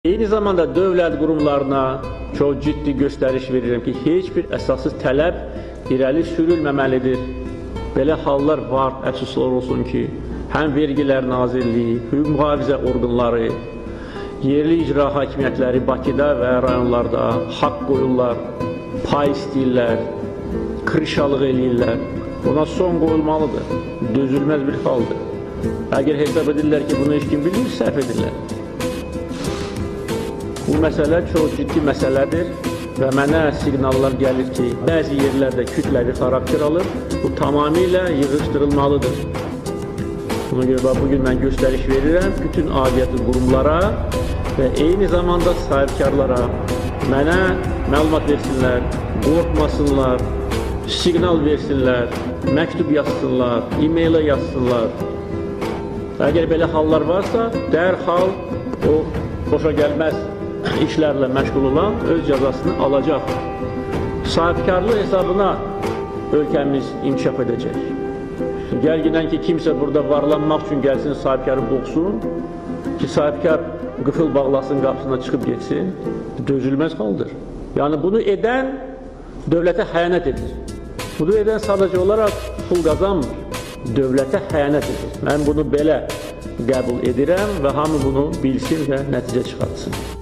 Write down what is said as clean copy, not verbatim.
Eyni zamanda dövlət qurumlarına çox ciddi göstəriş verirəm ki, heç bir əsassız tələb irəli sürülməməlidir. Belə hallar var, əfsuslar olsun ki, həm Vergilər Nazirliyi, hüquq mühafizə orqanları, yerli icra hakimiyyətləri Bakıda və rayonlarda haqq qoyurlar, pay istəyirlər, krişalıq eləyirlər. Buna son qoyulmalıdır, dözülməz bir haldır. Əgər hesab edirlər ki, bunu heç kim bilmir, səhv edirlər. Bu məsələ çox ciddi məsələdir və mənə siqnallar gəlir ki, bəzi yerlərdə kütləvi xarakter alır, bu tamamilə yığışdırılmalıdır. Buna görə bugün mən göstəriş verirəm bütün aidiyyatlı qurumlara və eyni zamanda sahibkarlara mənə məlumat versinlər, qorxmasınlar, siqnal versinlər, məktub yazsınlar, e-mailə yazsınlar. Əgər belə hallar varsa, dərhal o xoşa gəlməz işlərlə məşğul olan öz cəzasını alacaq. Sahibkarlıq hesabına ölkəmiz inkişaf edəcək. Gəlginən ki, kimsə burada varlanmaq üçün gəlsin, sahibkarı boğsun, ki, sahibkar qıfıl bağlasın, qapısına çıxıb geçsin, dözülməz haldır. Yəni, bunu edən dövlətə xəyanət edir. Bunu edən sadəcə olaraq pul qazanmır, dövlətə xəyanət edir. Mən bunu belə qəbul edirəm və hamı bunu bilsin və nəticə çıxartsın.